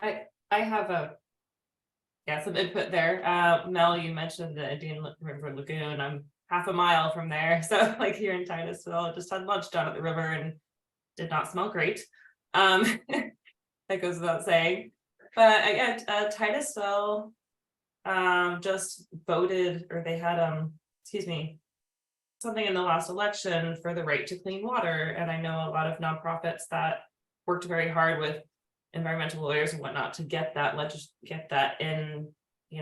I have some input there. Mel, you mentioned the Indian River Lagoon. I'm half a mile from there, so like here in Titusville, just had lunch down at the river and did not smell great. That goes without saying. But Titusville just voted, or they had excuse me, something in the last election for the right to clean water, and I know a lot of nonprofits that worked very hard with environmental lawyers and whatnot to get that in,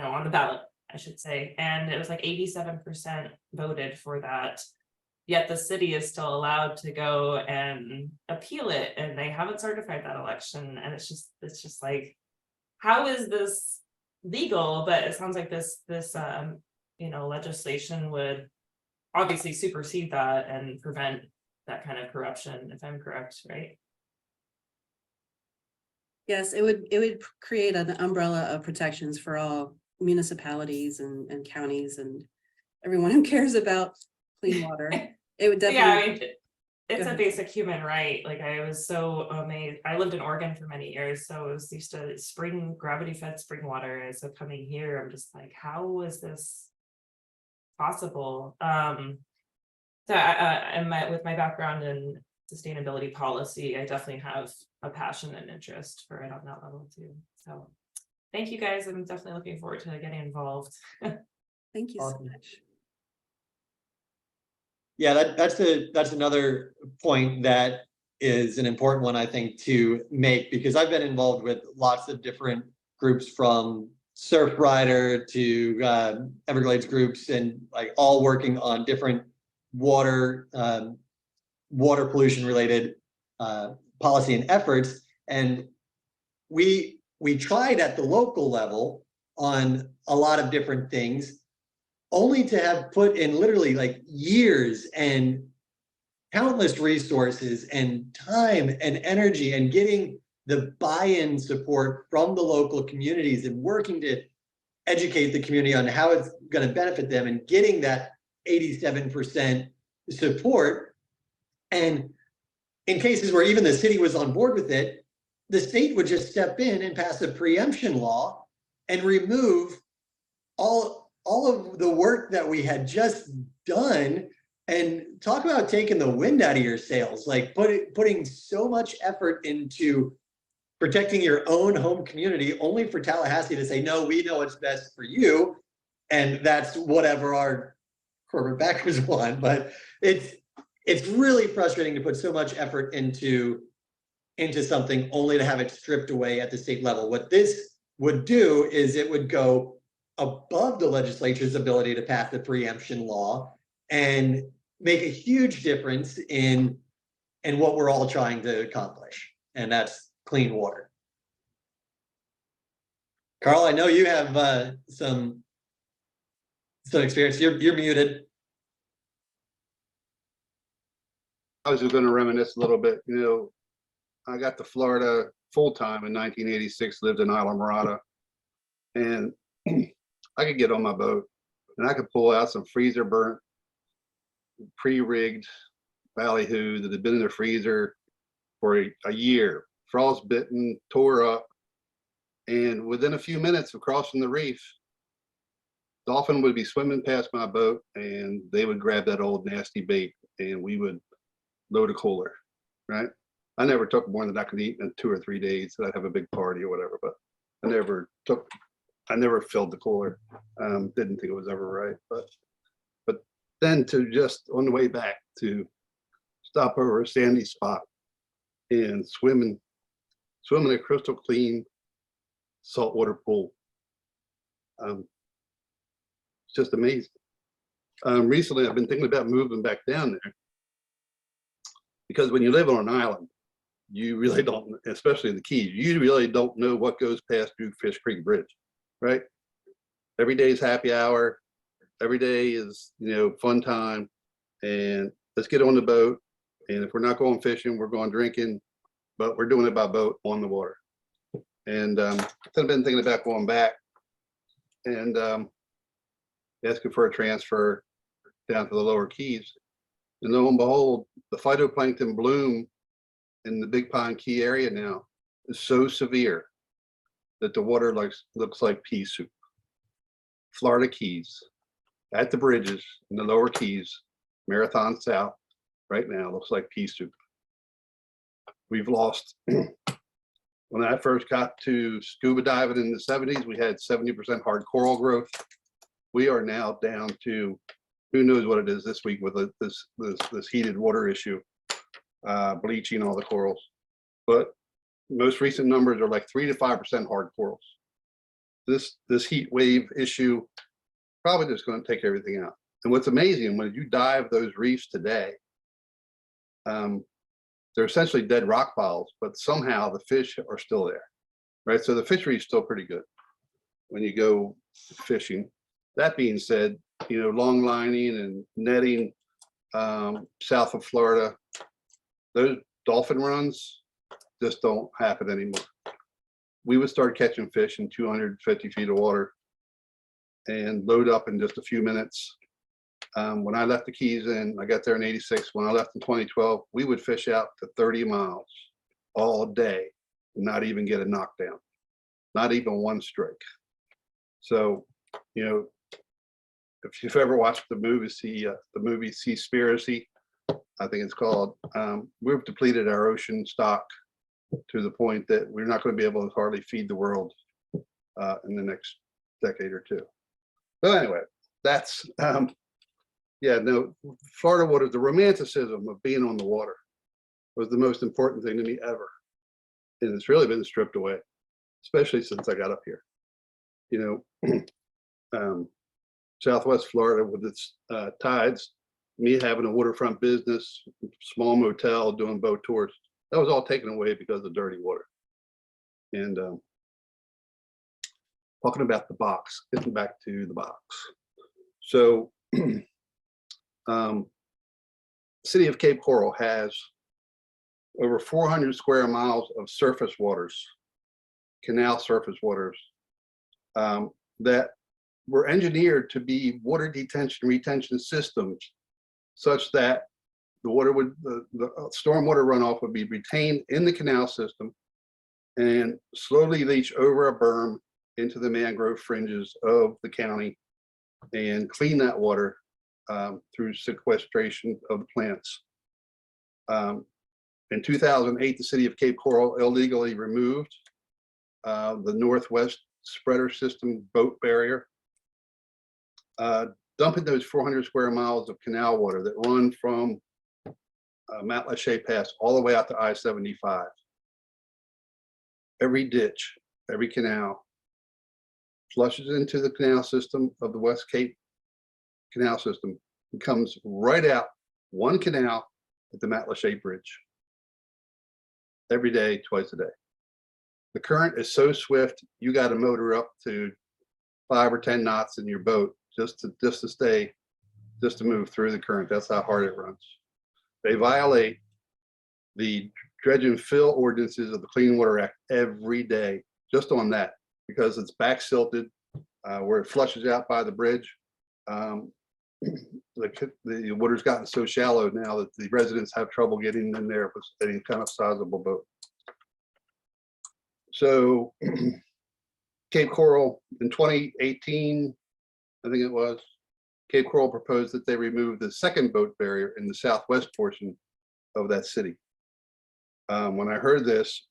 on the ballot, I should say. And it was like 87% voted for that. Yet the city is still allowed to go and appeal it, and they haven't certified that election. And it's just like, how is this legal? But it sounds like this legislation would obviously supersede that and prevent that kind of corruption, if I'm correct, right? Yes, it would create an umbrella of protections for all municipalities and counties and everyone who cares about clean water. It would definitely. Yeah, it's a basic human right. Like, I was so amazed. I lived in Oregon for many years, so it was used to gravity fed spring water. And so coming here, I'm just like, how is this possible? So with my background in sustainability policy, I definitely have a passion and interest for it on that level too. So thank you guys. I'm definitely looking forward to getting involved. Thank you so much. Yeah, that's another point that is an important one, I think, to make, because I've been involved with lots of different groups, from Surfrider to Everglades groups, and like all working on different water pollution related policy and efforts. And we tried at the local level on a lot of different things, only to have put in literally like years and countless resources and time and energy and getting the buy-in support from the local communities and working to educate the community on how it's going to benefit them, and getting that 87% support. And in cases where even the city was on board with it, the state would just step in and pass a preemption law and remove all of the work that we had just done. And talk about taking the wind out of your sails, like putting so much effort into protecting your own home community, only for Tallahassee to say, no, we know what's best for you. And that's whatever our corporate backers want. But it's really frustrating to put so much effort into something only to have it stripped away at the state level. What this would do is it would go above the legislature's ability to pass the preemption law and make a huge difference in what we're all trying to accomplish, and that's clean water. Carl, I know you have some experience. You're muted. I was just going to reminisce a little bit. I got to Florida full time in 1986, lived in Islamorada, and I could get on my boat and I could pull out some freezer burnt, pre-rigged ballyhoo that had been in the freezer for a year, frostbitten, tore up, and within a few minutes of crossing the reef, dolphin would be swimming past my boat and they would grab that old nasty bait and we would load a cooler, right? I never took more than I could eat in 2 or 3 days. I'd have a big party or whatever, but I never filled the cooler. Didn't think it was ever right, but then to just on the way back to stop over a sandy spot and swim in a crystal clean saltwater pool. It's just amazing. Recently, I've been thinking about moving back down there, because when you live on an island, you really don't, especially in the Keys, you really don't know what goes past through Fish Creek Bridge, right? Every day is happy hour. Every day is, fun time. And let's get on the boat. And if we're not going fishing, we're going drinking, but we're doing it by boat on the water. And I've been thinking about going back and asking for a transfer down to the lower Keys. And lo and behold, the phytoplankton bloom in the Big Pine Key area now is so severe that the water looks like pea soup. Florida Keys, at the bridges in the lower Keys, Marathon South, right now looks like pea soup. We've lost, when I first got to scuba diving in the 70s, we had 70% hard coral growth. We are now down to, who knows what it is this week with this heated water issue, bleaching all the corals. But most recent numbers are like 3 to 5% hard corals. This heat wave issue probably just going to take everything out. And what's amazing, when you dive those reefs today, they're essentially dead rock piles, but somehow the fish are still there, right? So the fishery is still pretty good when you go fishing. That being said, you know, long lining and netting south of Florida, those dolphin runs just don't happen anymore. We would start catching fish in 250 feet of water and load up in just a few minutes. When I left the Keys in, I got there in 86. When I left in 2012, we would fish out to 30 miles all day, and not even get a knockdown, not even one strike. So, you know, if you've ever watched the movie Seaspiracy, I think it's called, we've depleted our ocean stock to the point that we're not going to be able to hardly feed the world in the next decade or two. So anyway, that's, yeah, no, Florida water, the romanticism of being on the water was the most important thing to me ever. And it's really been stripped away, especially since I got up here. You know, Southwest Florida with its tides, me having a waterfront business, small motel, doing boat tours, that was all taken away because of dirty water. And talking about the box, getting back to the box. So, City of Cape Coral has over 400 square miles of surface waters, canal surface waters, that were engineered to be water detention retention systems, such that the water would, the stormwater runoff would be retained in the canal system and slowly leach over a berm into the mangrove fringes of the county and clean that water through sequestration of the plants. In 2008, the City of Cape Coral illegally removed the Northwest Spreader System boat barrier, dumping those 400 square miles of canal water that run from Matlacha Pass all the way out to I-75. Every ditch, every canal flushes into the canal system of the West Cape Canal System and comes right out one canal at the Matlacha Bridge. Every day, twice a day. The current is so swift, you got to motor up to 5 or 10 knots in your boat just to move through the current. That's how hard it runs. They violate the dredge and fill ordinances of the Clean Water Act every day, just on that, because it's back silted where it flushes out by the bridge. The water's gotten so shallow now that the residents have trouble getting in there with any kind of sizable boat. So Cape Coral in 2018, I think it was, Cape Coral proposed that they remove the second boat barrier in the southwest portion of that city. When I heard this,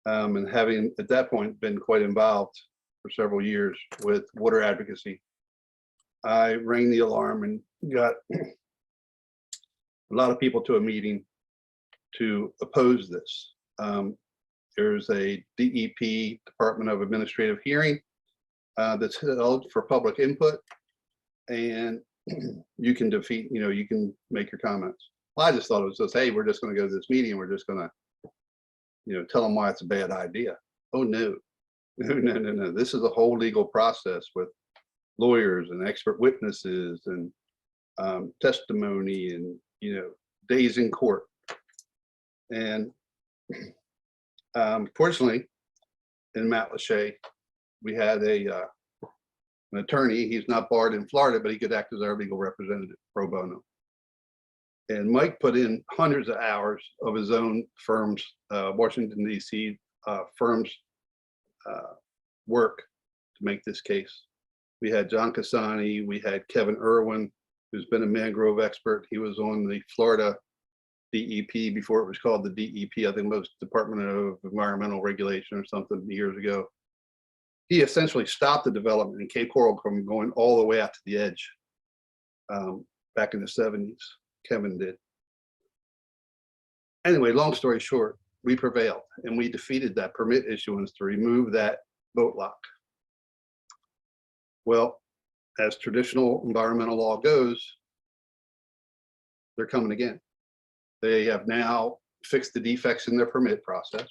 and having at that point been quite involved for several years with water advocacy, I rang the alarm and got a lot of people to a meeting to oppose this. There's a DEP, Department of Administrative Hearing, that's held for public input, and you can defeat, you know, you can make your comments. Well, I just thought it was just, hey, we're just going to go to this meeting and we're just going to, you know, tell them why it's a bad idea. Oh, no, no. This is a whole legal process with lawyers and expert witnesses and testimony and, you know, days in court. And fortunately, in Matlacha, we had an attorney. He's not barred in Florida, but he could act as our legal representative pro bono. And Mike put in hundreds of hours of his own firm's, Washington, D.C. Firm's work to make this case. We had John Cassani, we had Kevin Irwin, who's been a mangrove expert. He was on the Florida DEP before it was called the DEP. I think it was Department of Environmental Regulation or something years ago. He essentially stopped the development in Cape Coral from going all the way out to the edge back in the 70s. Kevin did. Anyway, long story short, we prevailed and we defeated that permit issuance to remove that boat lock. Well, as traditional environmental law goes, they're coming again. They have now fixed the defects in their permit process,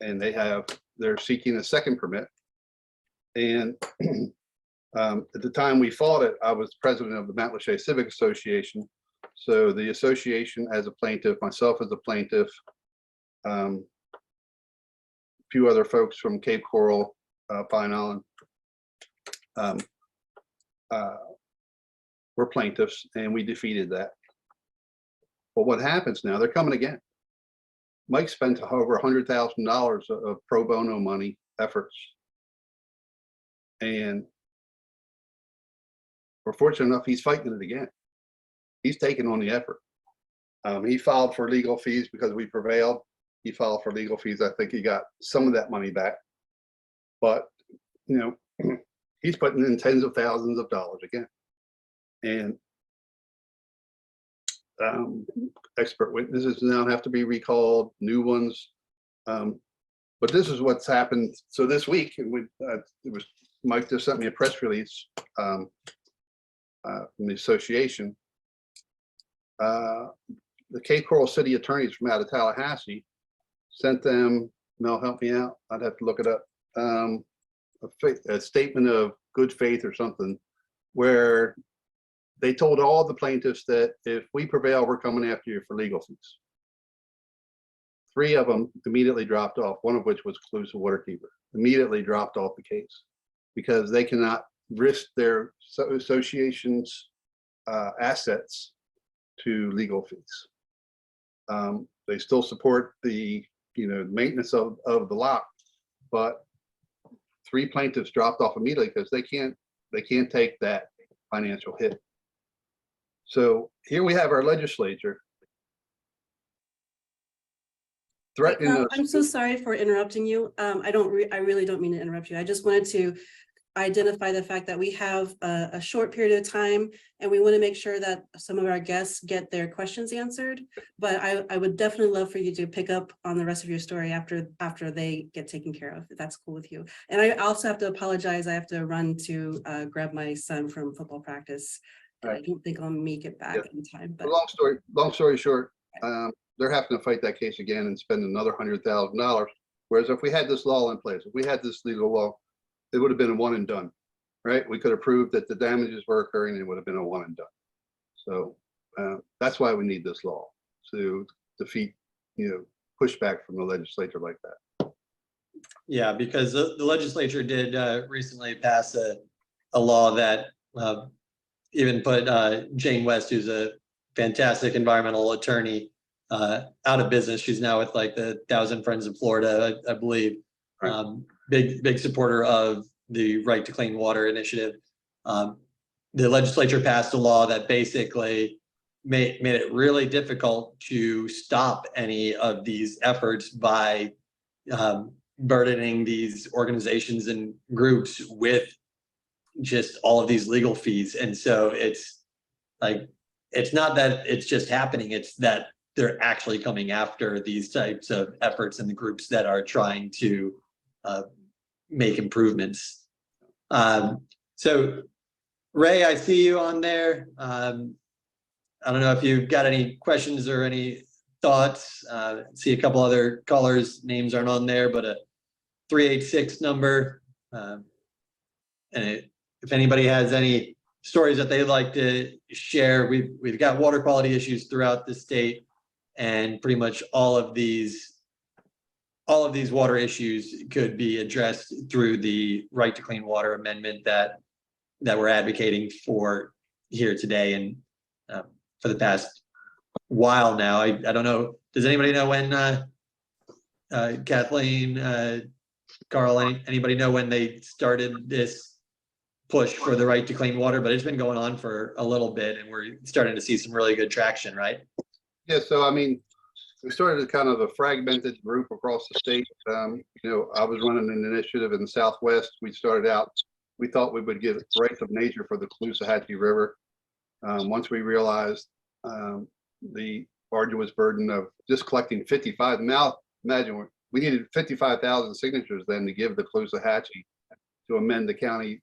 and they're seeking a second permit. And at the time we fought it, I was president of the Matlacha Civic Association. So the association as a plaintiff, myself as a plaintiff, a few other folks from Cape Coral, Pine Island, were plaintiffs, and we defeated that. But what happens now, they're coming again. Mike spent over $100,000 of pro bono money efforts. And we're fortunate enough, he's fighting it again. He's taking on the effort. He filed for legal fees because we prevailed. He filed for legal fees. I think he got some of that money back. But, you know, he's putting in tens of thousands of dollars again. And expert witnesses now have to be recalled, new ones. But this is what's happened. So this week, Mike just sent me a press release from the association. The Cape Coral City attorneys from out of Tallahassee sent them, Mel, help me out, I'd have to look it up, a statement of good faith or something, where they told all the plaintiffs that if we prevail, we're coming after you for legal fees. 3 of them immediately dropped off, one of which was Calusa Waterkeeper, immediately dropped off the case because they cannot risk their association's assets to legal fees. They still support the maintenance of the lock, but 3 plaintiffs dropped off immediately because they can't take that financial hit. So here we have our legislature threatening. I'm so sorry for interrupting you. I really don't mean to interrupt you. I just wanted to identify the fact that we have a short period of time and we want to make sure that some of our guests get their questions answered. But I would definitely love for you to pick up on the rest of your story after they get taken care of, if that's cool with you. And I also have to apologize. I have to run to grab my son from football practice. Right. I don't think I'll make it back in time. But Long story short, they're having to fight that case again and spend another $100,000. Whereas if we had this law in place, if we had this legal law, it would have been a one and done, right? We could have proved that the damages were occurring and it would have been a one and done. So that's why we need this law, to defeat, pushback from the legislature like that. Yeah, because the legislature did recently pass a law that even put Jane West, who's a fantastic environmental attorney, out of business. She's now with like the 1,000 Friends of Florida, I believe. Right. Big supporter of the Right to Clean Water initiative. The legislature passed a law that basically made it really difficult to stop any of these efforts by burdening these organizations and groups with just all of these legal fees. And so it's like, it's not that it's just happening, it's that they're actually coming after these types of efforts and the groups that are trying to make improvements. So Ray, I see you on there. I don't know if you've got any questions or any thoughts. See a couple other callers' names aren't on there, but a 386 number. And if anybody has any stories that they'd like to share, we've got water quality issues throughout the state, and pretty much all of these water issues could be addressed through the Right to Clean Water amendment that we're advocating for here today and for the past while now. I don't know, does anybody know when Kathleen Carl, anybody know when they started this push for the right to clean water? But it's been going on for a little bit and we're starting to see some really good traction, right? Yeah, so I mean, we started as kind of a fragmented group across the state. I was running an initiative in the Southwest. We started out, we thought we would give rights of nature for the Caloosahatchee River. Once we realized the arduous burden of just collecting 55, now imagine we needed 55,000 signatures then to give the Caloosahatchee to amend the county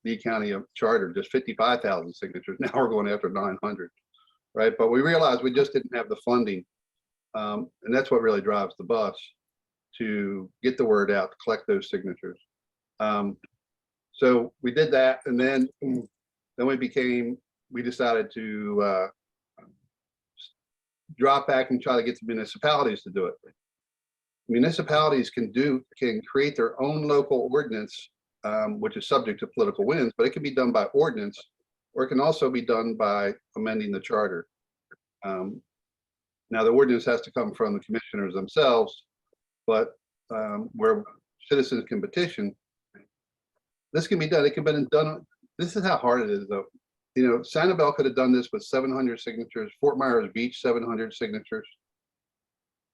charter, just 55,000 signatures. Now we're going after 900, right? But we realized we just didn't have the funding. And that's what really drives the bus, to get the word out, to collect those signatures. So we did that, and then we decided to drop back and try to get the municipalities to do it. Municipalities can create their own local ordinance, which is subject to political winds, but it can be done by ordinance, or it can also be done by amending the charter. Now, the ordinance has to come from the commissioners themselves, but where citizens can petition, this can be done. It can be done. This is how hard it is, though. Sanibel could have done this with 700 signatures, Fort Myers Beach, 700 signatures.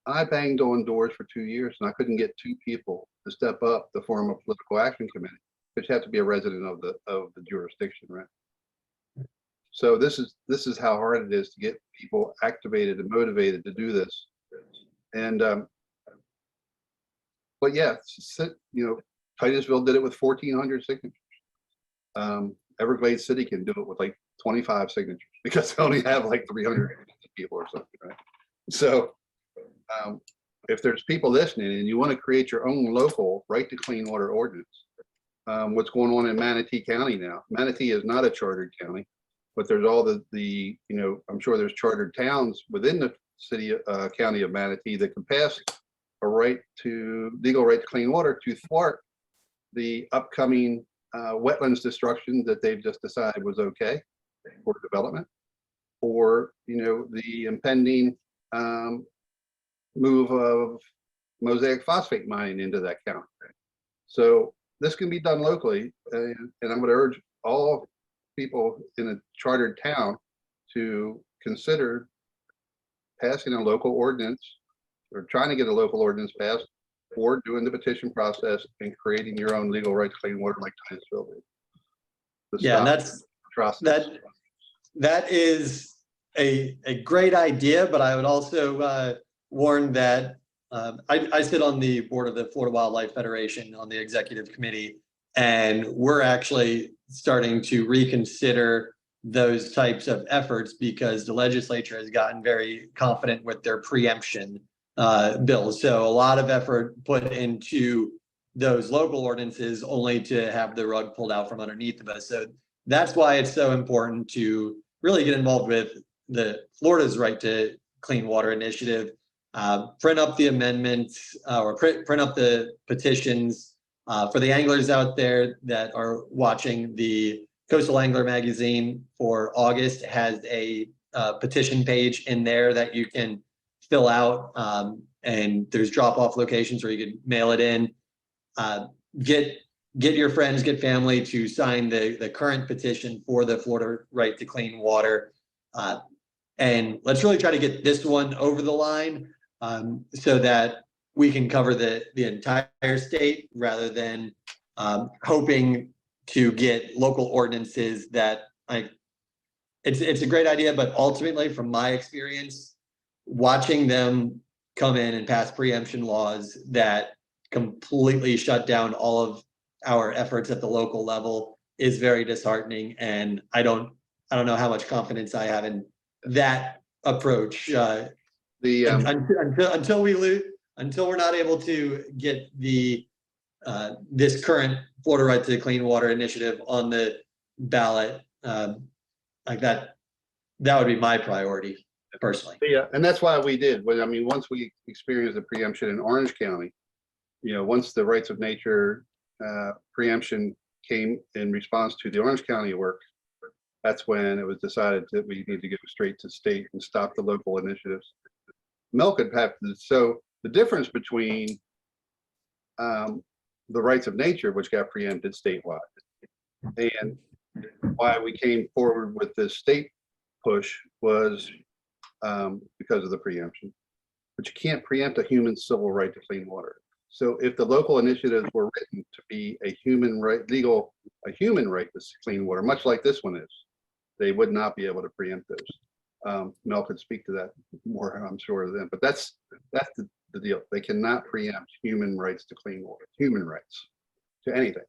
I banged on doors for 2 years and I couldn't get 2 people to step up to form a political action committee, which had to be a resident of the jurisdiction, right? So this is how hard it is to get people activated and motivated to do this. And but yeah, Titusville did it with 1,400 signatures. Everglades City can do it with like 25 signatures because they only have like 300 people or something, right? So if there's people listening and you want to create your own local right to clean water ordinance, what's going on in Manatee County now? Manatee is not a chartered county, but there's all I'm sure there's chartered towns within the county of Manatee that can pass a legal right to clean water to thwart the upcoming wetlands destruction that they've just decided was okay for development, or the impending move of mosaic phosphate mining into that county. So this can be done locally, and I'm going to urge all people in a chartered town to consider passing a local ordinance, or trying to get a local ordinance passed, or doing the petition process and creating your own legal right to clean water like Titusville did. Yeah, that is a great idea, but I would also warn that I sit on the board of the Florida Wildlife Federation on the executive committee, and we're actually starting to reconsider those types of efforts because the legislature has gotten very confident with their preemption bills. So a lot of effort put into those local ordinances only to have the rug pulled out from underneath of us. So that's why it's so important to really get involved with the Florida's Right to Clean Water Initiative, print up the amendments or print up the petitions. For the anglers out there that are watching, the Coastal Angler magazine for August has a petition page in there that you can fill out, and there's drop-off locations where you can mail it in. Get your friends, get family to sign the current petition for the Florida Right to Clean Water, and let's really try to get this one over the line, so that we can cover the entire state rather than hoping to get local ordinances that it's a great idea, but ultimately, from my experience, watching them come in and pass preemption laws that completely shut down all of our efforts at the local level is very disheartening. And I don't know how much confidence I have in that approach. Until we're not able to get this current Florida Right to Clean Water Initiative on the ballot, like that would be my priority personally. Yeah, and that's why we did. Once we experienced the preemption in Orange County, once the rights of nature preemption came in response to the Orange County work, that's when it was decided that we need to go straight to state and stop the local initiatives. Milk had happened. So the difference between the rights of nature, which got preempted statewide. And why we came forward with this state push was because of the preemption. But you can't preempt a human civil right to clean water. So if the local initiatives were written to be a human right to clean water, much like this one is, they would not be able to preempt those. Mel could speak to that more, I'm sure, then, but that's the deal. They cannot preempt human rights to clean water, human rights to anything.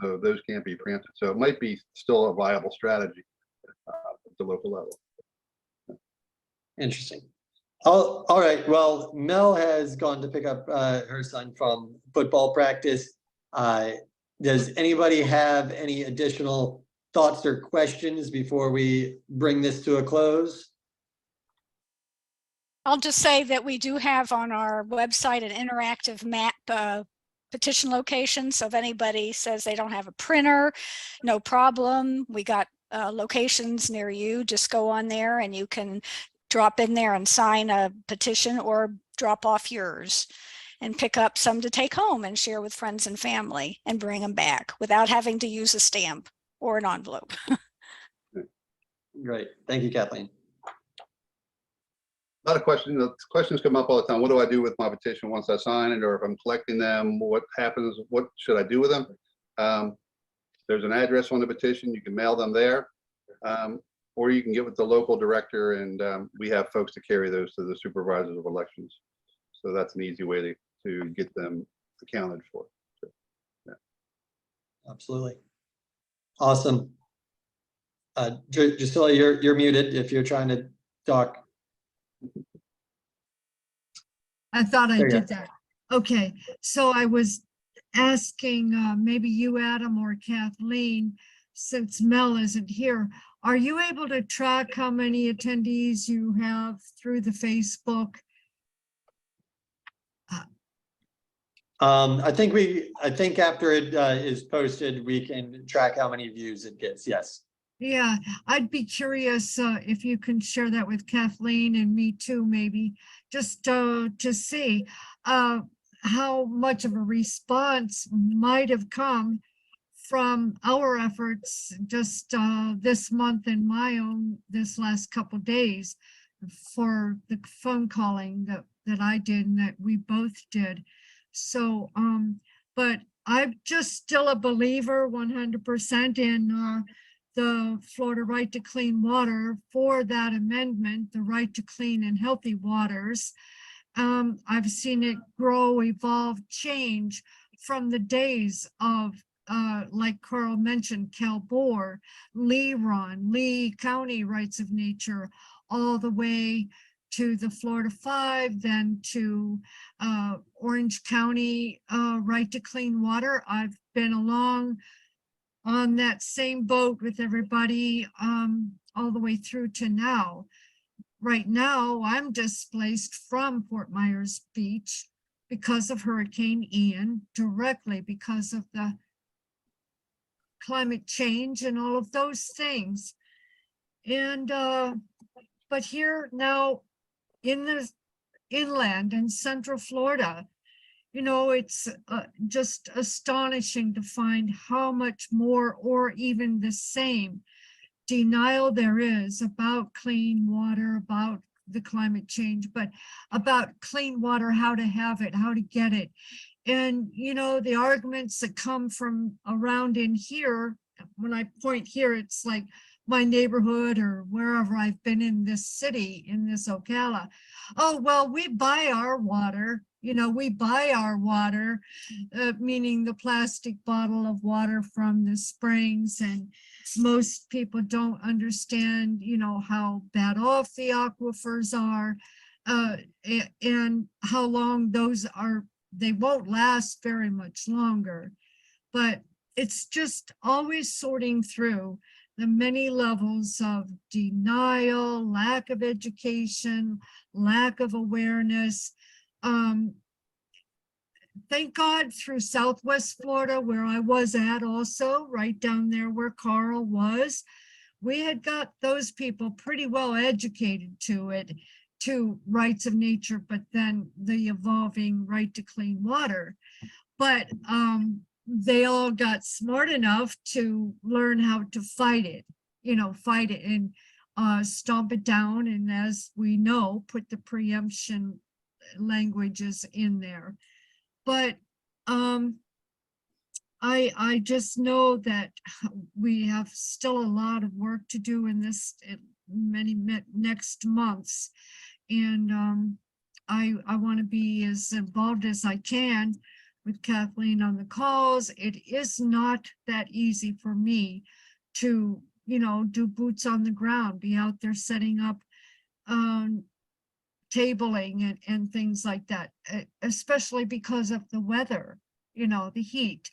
So those can't be preempted. So it might be still a viable strategy at the local level. Interesting. All right. Well, Mel has gone to pick up her son from football practice. Does anybody have any additional thoughts or questions before we bring this to a close? I'll just say that we do have on our website an interactive map petition location. So if anybody says they don't have a printer, no problem. We got locations near you. Just go on there and you can drop in there and sign a petition or drop off yours and pick up some to take home and share with friends and family and bring them back without having to use a stamp or an envelope. Great. Thank you, Kathleen. A lot of questions. Questions come up all the time. What do I do with my petition once I sign it, or if I'm collecting them? What happens? What should I do with them? There's an address on the petition. You can mail them there, or you can get with the local director, and we have folks to carry those to the supervisors of elections. So that's an easy way to get them accounted for. So, yeah. Absolutely. Awesome. Drusilla, you're muted if you're trying to talk. I thought I There you did that. Okay, so I was asking maybe you, Adam, or Kathleen, since Mel isn't here, are you able to track how many attendees you have through the Facebook? I think after it is posted, we can track how many views it gets. Yes. Yeah, I'd be curious if you can share that with Kathleen and me too, maybe, just to see how much of a response might have come from our efforts just this month and my own this last couple days for the phone calling that I did and that we both did. So, but I'm just still a believer 100% in the Florida Right to Clean Water for that amendment, the right to clean and healthy waters. I've seen it grow, evolve, change from the days of, like Carl mentioned, CalBOR, Lee County Rights of Nature, all the way to the Florida 5, then to Orange County Right to Clean Water. I've been along on that same boat with everybody all the way through to now. Right now, I'm displaced from Fort Myers Beach because of Hurricane Ian, directly because of the climate change and all of those things. And but here now in the inland in Central Florida, you know, it's just astonishing to find how much more or even the same denial there is about clean water, about the climate change, but about clean water, how to have it, how to get it. And, you know, the arguments that come from around in here, when I point here, it's like my neighborhood or wherever I've been in this city, in this Ocala. Oh, well, we buy our water. You know, we buy our water, meaning the plastic bottle of water from the springs. And most people don't understand, you know, how bad off the aquifers are and how long those are. They won't last very much longer. But it's just always sorting through the many levels of denial, lack of education, lack of awareness. Thank God through Southwest Florida, where I was at also, right down there where Carl was, we had got those people pretty well educated to rights of nature, but then the evolving right to clean water. but they all got smart enough to learn how to fight it, fight it and stomp it down. And as we know, put the preemption languages in there. But I just know that we have still a lot of work to do in this next months. And I want to be as involved as I can with Kathleen on the calls. It is not that easy for me to, do boots on the ground, be out there setting up tabling and things like that, especially because of the weather, the heat.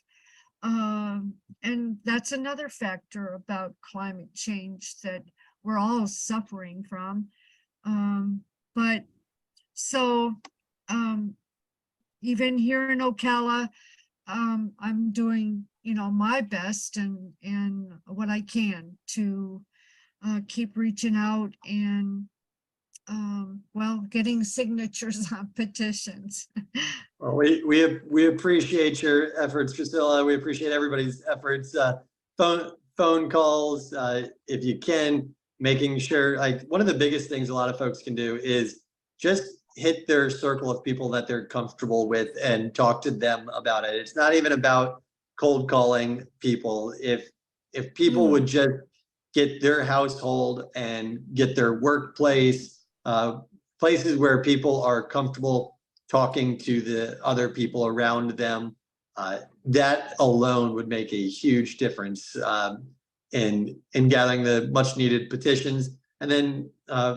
And that's another factor about climate change that we're all suffering from. But so even here in Ocala, I'm doing, my best and what I can to keep reaching out and getting signatures on petitions. Well, we appreciate your efforts, Priscilla. We appreciate everybody's efforts. Phone calls, if you can, making sure, like, one of the biggest things a lot of folks can do is just hit their circle of people that they're comfortable with and talk to them about it. It's not even about cold calling people. If people would just get their household and get their workplace, places where people are comfortable talking to the other people around them, that alone would make a huge difference in gathering the much needed petitions. And then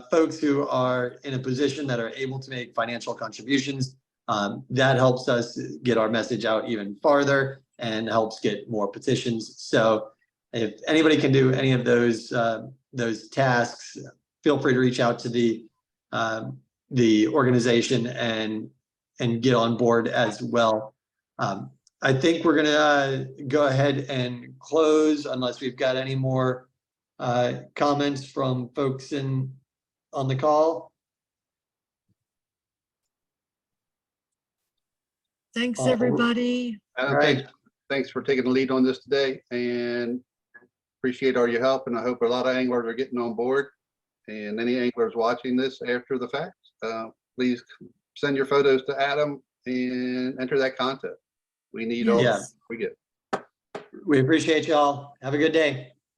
folks who are in a position that are able to make financial contributions, that helps us get our message out even farther and helps get more petitions. So if anybody can do any of those tasks, feel free to reach out to the organization and get on board as well. I think we're gonna go ahead and close unless we've got any more comments from folks on the call. Thanks, everybody. Adam, All right. thanks for taking the lead on this today, and appreciate all your help. And I hope a lot of anglers are getting on board. And any anglers watching this after the fact, please send your photos to Adam and enter that contest. We need all Yeah. we get. We appreciate y'all. Have a good day.